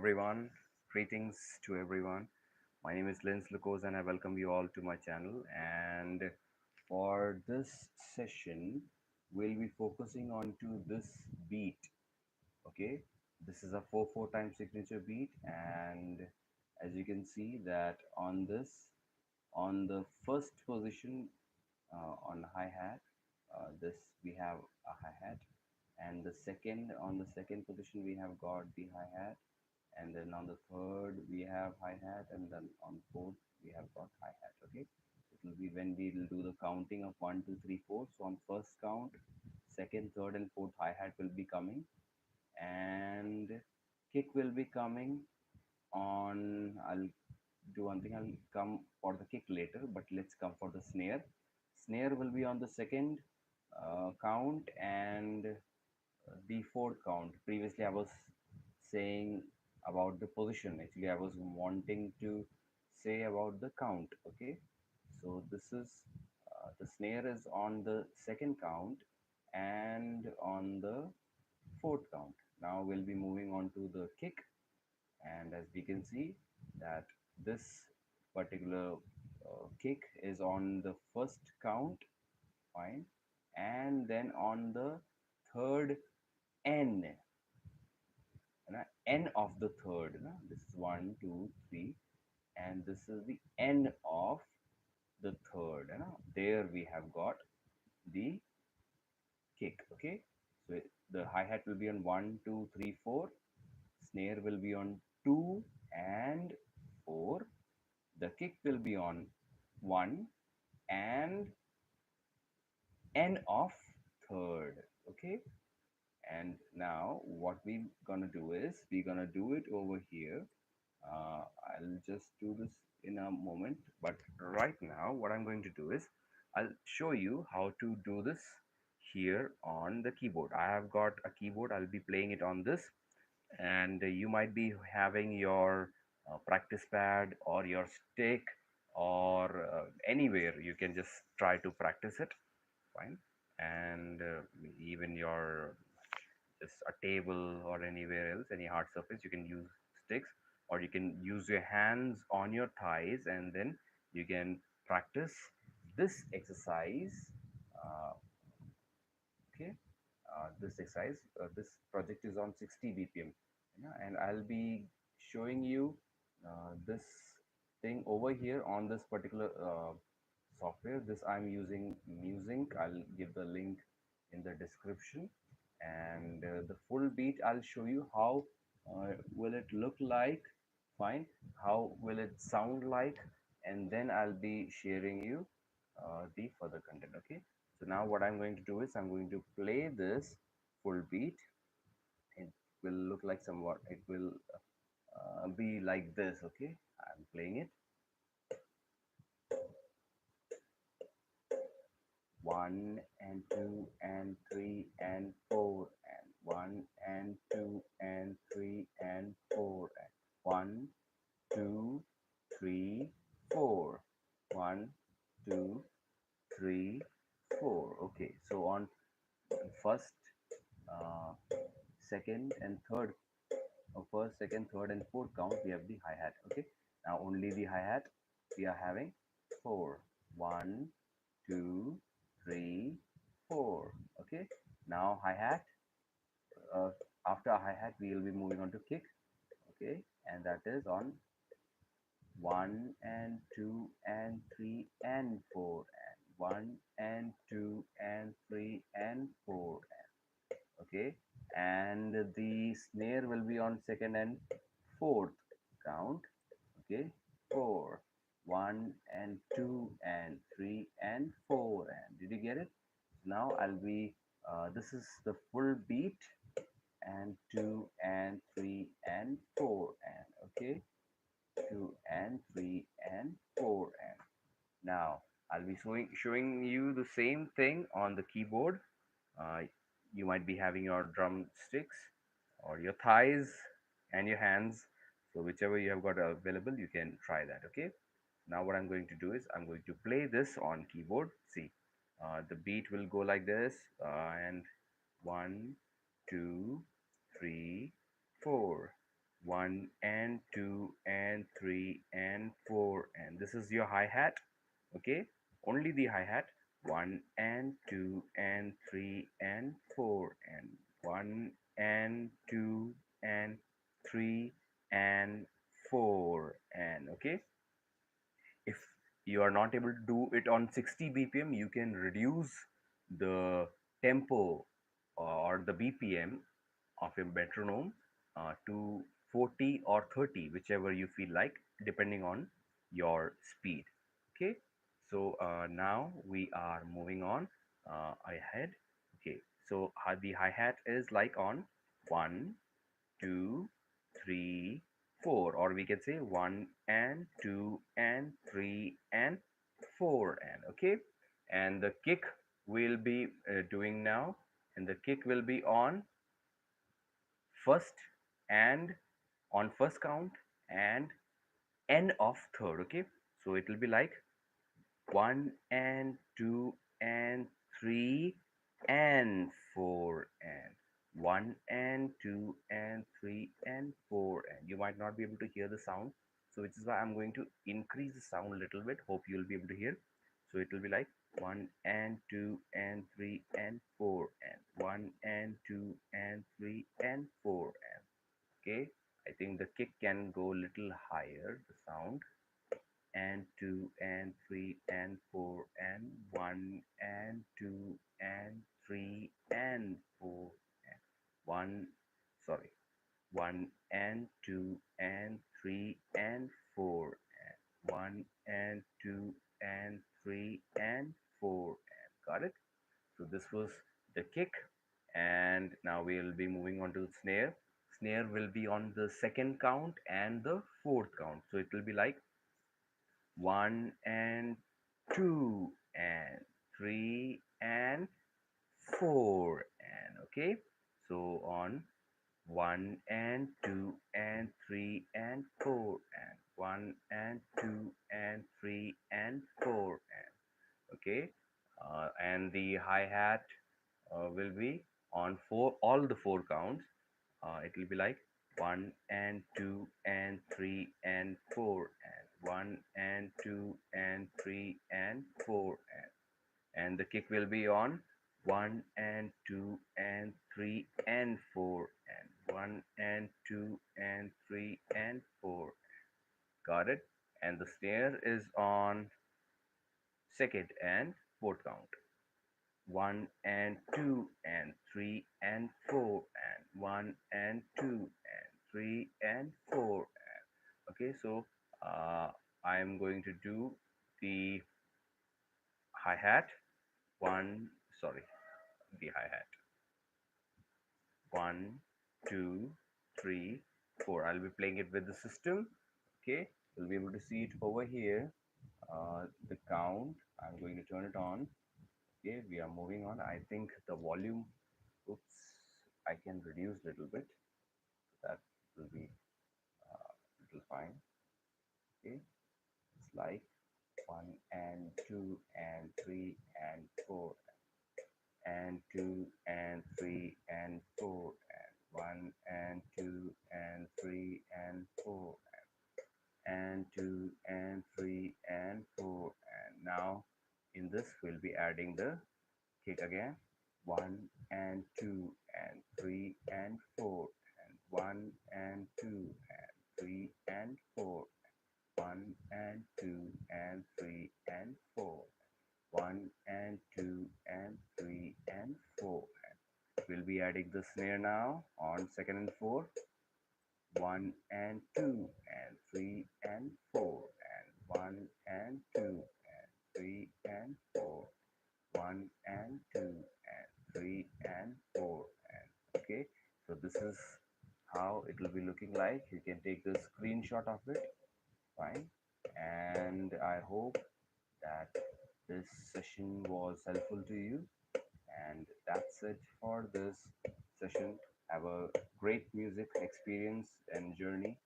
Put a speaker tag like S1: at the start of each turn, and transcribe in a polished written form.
S1: everyone. Greetings to everyone. My name is Lincelukose and I welcome you all to my channel. And for this session, we'll be focusing on to this beat. Okay, this is a 4/4 time signature beat, and as you can see that on this, on the first position on hi-hat, this we have a hi-hat, and the second on the second position we have got the hi-hat, and then on the third we have hi-hat, and then on fourth we have got hi-hat. Okay, it will be when we will do the counting of 1 2 3 4. So on first count, second, third and fourth hi-hat will be coming, and kick will be coming on. I'll do one thing, I'll come for the kick later, but let's come for the snare. Snare will be on the second count, and the fourth count. Previously I was saying about the position. Actually I was wanting to say about the count. Okay, so this is the snare is on the second count and on the fourth count. Now we'll be moving on to the kick, and as we can see that this particular kick is on the first count, fine, and then on the third n, n of the third, this is 1 2 3, and this is the n of the third, there we have got the kick. Okay, so the hi-hat will be on 1 2 3 4, snare will be on 2 and 4, the kick will be on 1 and n of third. Okay, and now what we gonna do is we're gonna do it over here. I'll just do this in a moment, but right now what I'm going to do is I'll show you how to do this here on the keyboard. I have got a keyboard, I'll be playing it on this, and you might be having your practice pad or your stick, or anywhere you can just try to practice it, fine, and even your just a table or anywhere else, any hard surface, you can use sticks, or you can use your hands on your thighs, and then you can practice this exercise. uh, okay, this exercise, this project is on 60 bpm, and I'll be showing you this thing over here on this particular software. This I'm using Music. I'll give the link in the description, and the full beat I'll show you how will it look like, fine, how will it sound like, and then I'll be sharing you the further content. Okay, so now what I'm going to do is I'm going to play this full beat. It will look like somewhat, it will be like this. Okay, I'm playing it. 1 and 2 and 3 and 4, and 1 and 2 and 3 and 4, and 1 2 3 4, 1 2 3 4. Okay, so on first, uh, second and third, first, second, third and fourth count we have the hi-hat. Okay, now only the hi-hat we are having 4, 1 2 3 4. Okay, now hi-hat, uh, after hi-hat we will be moving on to kick. Okay, and that is on 1 and 2 and 3 and 4, and 1 and 2 and 3 and 4. Okay, and the snare will be on second and fourth count. Okay, 4, 1 and 2 and 3 and 4, and did you get it? Now I'll be this is the full beat, and 2 and 3 and 4, and okay, 2 and 3 and 4, and now I'll be showing you the same thing on the keyboard. uh, you might be having your drumsticks or your thighs and your hands, so whichever you have got available you can try that. Okay, now what I'm going to do is I'm going to play this on keyboard. See, the beat will go like this, and 1 2 3 4, 1 and 2 and 3 and 4, and this is your hi-hat. Okay, only the hi-hat. 1 and 2 and 3 and 4, and 1 and 2 and 3 and 4, and okay, if you are not able to do it on 60 bpm, you can reduce the tempo or the bpm of a metronome to 40 or 30, whichever you feel like, depending on your speed. Okay, so now we are moving on ahead. Okay, so the hi-hat is like on 1, 2, 3, 4, or we can say 1 and 2 and 3 and 4, and okay, and the kick will be doing now, and the kick will be on first and on first count and n of third. Okay, so it will be like 1 and 2 and 3 and 4, and 1 and 2 and 3 and 4, and you might not be able to hear the sound, so which is why I'm going to increase the sound a little bit. Hope you'll be able to hear. So it will be like 1 and 2 and 3 and 4, and 1 and 2 and 3 and 4, and okay, I think the kick can go little higher, the sound, and 2 and 3 and 4 and 1 and 2 and 3 and 4 and 1, sorry, 1 and 2 and 3 and 4 and 1 and 2 and 3 and 4, and got it. So this was the kick, and now we'll be moving on to the snare. Snare will be on the second count and the fourth count, so it will be like 1 and 2 and 3 and 4, and okay, so on 1 and 2 and 3 and 4, and 1 and 2 and 3 and 4, and okay, and the hi-hat will be on four, all the four counts. It will be like 1 and 2 and 3 and 4, and 1 and 2 and 3 and 4, and the kick will be on 1 and 2 and 3 and 4, and 1 and 2 and 3 and 4. Got it? And the snare is on second and fourth count. 1 and 2 and 3 and 4, and 1 and 2 and 3 and 4. Okay, so uh, I am going to do the hi-hat. One, sorry, the hi-hat. 1, 2, 3, 4. I'll be playing it with the system. Okay, you'll be able to see it over here. The count, I'm going to turn it on. Okay, we are moving on. I think the volume, oops, I can reduce a little bit. That will be little fine. Okay, it's like 1 and 2 and 3 and 4, and 2 and 3 and 4, and 1 and 2 and 3 and 4, and 2 and 3 and 4, and now in this we'll be adding the kick again. 1 and 2 and 3 and 4, and 1 and 2 and 3 and 4, 1 and 2 and 3 and 4, 1 and 2 and 3 and 4. We'll be adding the snare now on second and fourth. 1 and 2 and 3 and 4, and 1 and 2 and 3 and 4, 1 and 2 and 3 and 4, and okay, so this is how it will be looking like. You can take the screenshot of it, fine, and I hope that this session was helpful to you, and that's it for this session. Have a great music experience and journey.